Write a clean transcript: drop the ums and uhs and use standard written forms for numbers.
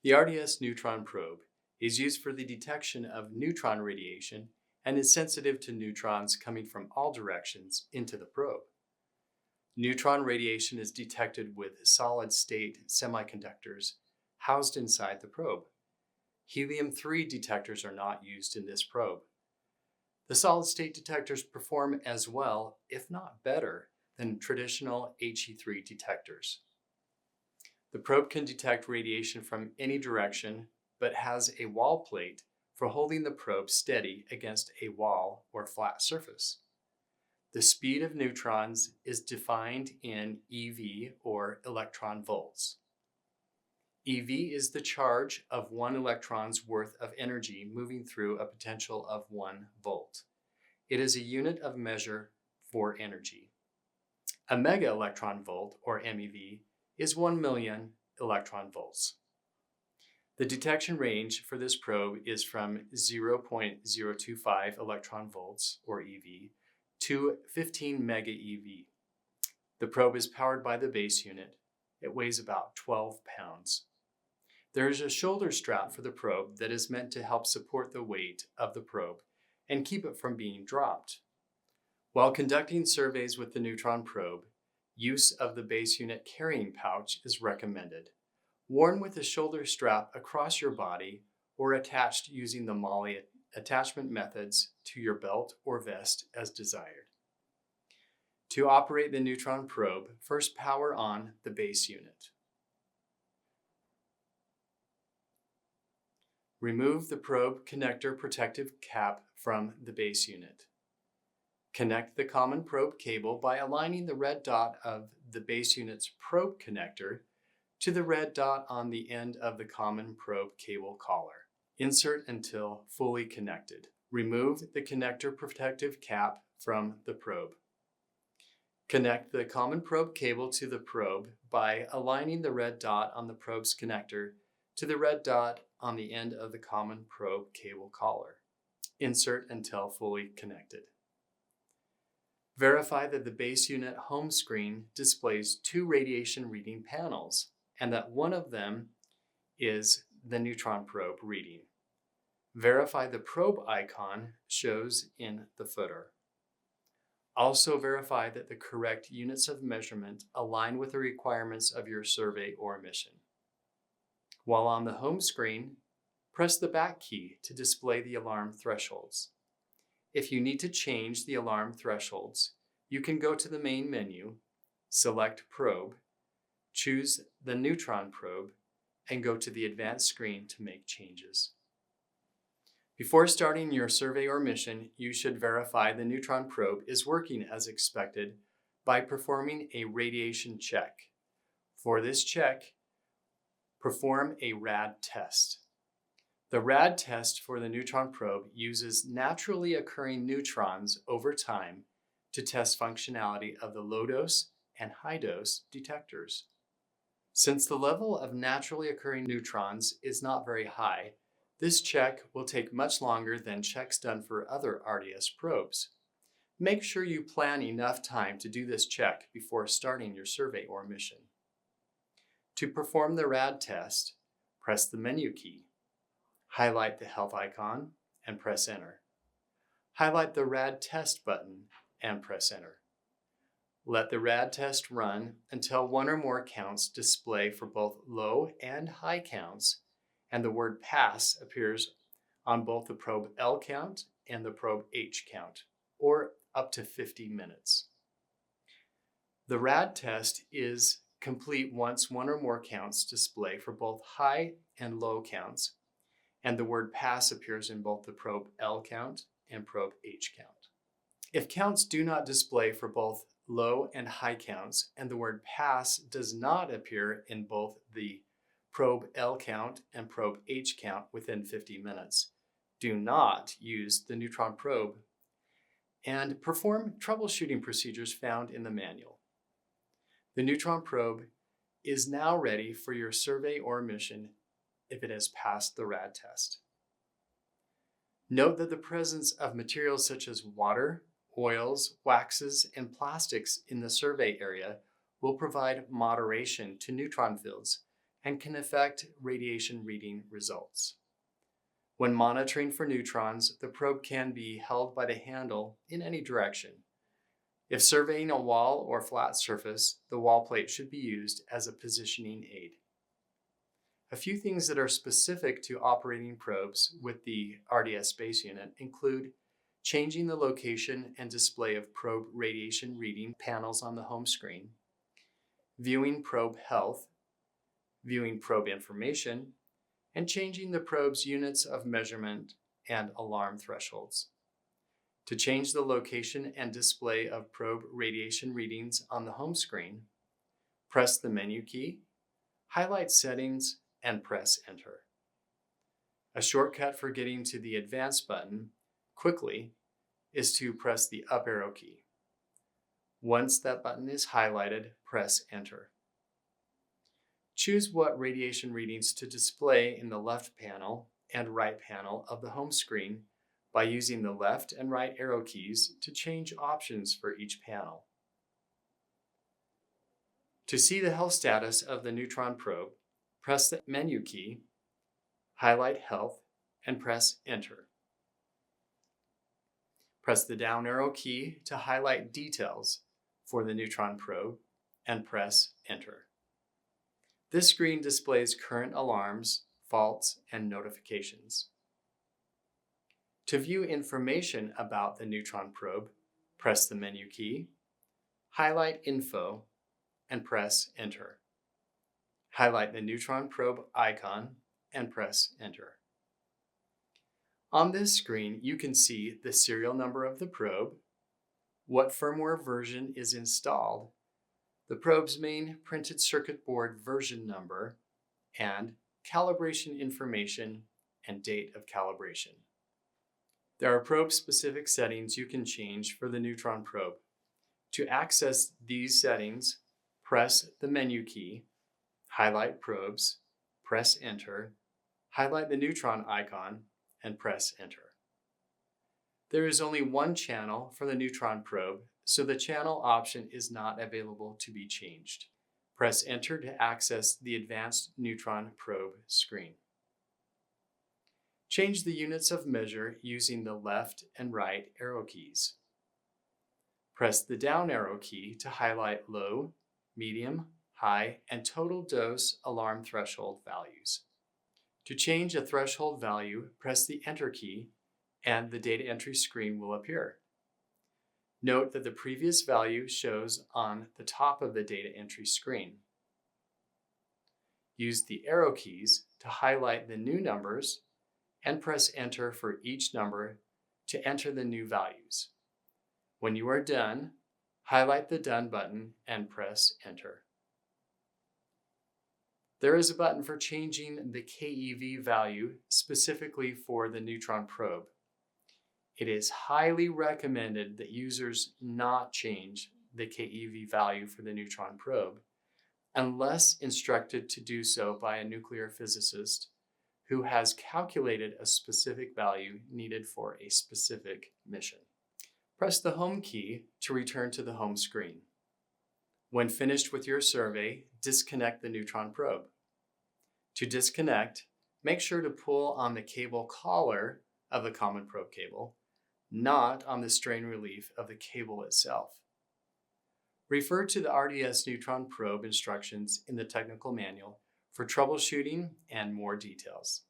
The RDS neutron probe is used for the detection of neutron radiation and is sensitive to neutrons coming from all directions into the probe. Neutron radiation is detected with solid-state semiconductors housed inside the probe. Helium-3 detectors are not used in this probe. The solid-state detectors perform as well, if not better, than traditional He3 detectors. The probe can detect radiation from any direction, but has a wall plate for holding the probe steady against a wall or flat surface. The speed of neutrons is defined in eV, or electron volts. eV is the charge of 1 electron's worth of energy moving through a potential of 1 volt. It is a unit of measure for energy. A mega electron volt, or MeV, is 1 million electron volts. The detection range for this probe is from 0.025 electron volts, or eV, to 15 mega eV. The probe is powered by the base unit. It weighs about 12 pounds. There is a shoulder strap for the probe that is meant to help support the weight of the probe and keep it from being dropped. While conducting surveys with the neutron probe, use of the base unit carrying pouch is recommended, worn with a shoulder strap across your body or attached using the MOLLE attachment methods to your belt or vest as desired. To operate the neutron probe, first power on the base unit. Remove the probe connector protective cap from the base unit. Connect the common probe cable by aligning the red dot of the base unit's probe connector to the red dot on the end of the common probe cable collar. Insert until fully connected. Remove the connector protective cap from the probe. Connect the common probe cable to the probe by aligning the red dot on the probe's connector to the red dot on the end of the common probe cable collar. Insert until fully connected. Verify that the base unit home screen displays 2 radiation reading panels and that one of them is the neutron probe reading. Verify the probe icon shows in the footer. Also verify that the correct units of measurement align with the requirements of your survey or mission. While on the home screen, press the back key to display the alarm thresholds. If you need to change the alarm thresholds, you can go to the main menu, select Probe, choose the Neutron Probe, and go to the Advanced screen to make changes. Before starting your survey or mission, you should verify the Neutron Probe is working as expected by performing a radiation check. For this check, perform a rad test. The rad test for the neutron probe uses naturally occurring neutrons over time to test functionality of the low-dose and high-dose detectors. Since the level of naturally occurring neutrons is not very high, this check will take much longer than checks done for other RDS probes. Make sure you plan enough time to do this check before starting your survey or mission. To perform the rad test, press the menu key. Highlight the health icon and press enter. Highlight the rad test button and press enter. Let the rad test run until 1 or more counts display for both low and high counts, and the word pass appears on both the probe L count and the probe H count, or up to 50 minutes. The rad test is complete once 1 or more counts display for both high and low counts, and the word pass appears in both the probe L count and probe H count. If counts do not display for both low and high counts, and the word pass does not appear in both the probe L count and probe H count within 50 minutes, do not use the neutron probe and perform troubleshooting procedures found in the manual. The neutron probe is now ready for your survey or mission if it has passed the rad test. Note that the presence of materials such as water, oils, waxes, and plastics in the survey area will provide moderation to neutron fields and can affect radiation reading results. When monitoring for neutrons, the probe can be held by the handle in any direction. If surveying a wall or flat surface, the wall plate should be used as a positioning aid. A few things that are specific to operating probes with the RDS space unit include changing the location and display of probe radiation reading panels on the home screen, viewing probe health, viewing probe information, and changing the probe's units of measurement and alarm thresholds. To change the location and display of probe radiation readings on the home screen, press the menu key, highlight Settings, and press Enter. A shortcut for getting to the Advanced button quickly is to press the up arrow key. Once that button is highlighted, press Enter. Choose what radiation readings to display in the left panel and right panel of the home screen by using the left and right arrow keys to change options for each panel. To see the health status of the Neutron probe, press the menu key, highlight Health, and press Enter. Press the down arrow key to highlight Details for the Neutron probe and press Enter. This screen displays current alarms, faults, and notifications. To view information about the Neutron probe, press the menu key, highlight Info, and press Enter. Highlight the Neutron probe icon and press Enter. On this screen, you can see the serial number of the probe, what firmware version is installed, the probe's main printed circuit board version number, and calibration information and date of calibration. There are probe-specific settings you can change for the Neutron probe. To access these settings, press the menu key, highlight Probes, press Enter, highlight the Neutron icon, and press Enter. There is only one channel for the Neutron probe, so the channel option is not available to be changed. Press Enter to access the Advanced Neutron Probe screen. Change the units of measure using the left and right arrow keys. Press the down arrow key to highlight low, medium, high, and total dose alarm threshold values. To change a threshold value, press the Enter key and the data entry screen will appear. Note that the previous value shows on the top of the data entry screen. Use the arrow keys to highlight the new numbers and press Enter for each number to enter the new values. When you are done, highlight the Done button and press Enter. There is a button for changing the KEV value specifically for the Neutron probe. It is highly recommended that users not change the KEV value for the Neutron probe unless instructed to do so by a nuclear physicist who has calculated a specific value needed for a specific mission. Press the Home key to return to the home screen. When finished with your survey, disconnect the Neutron probe. To disconnect, make sure to pull on the cable collar of the common probe cable, not on the strain relief of the cable itself. Refer to the RDS Neutron Probe instructions in the technical manual for troubleshooting and more details.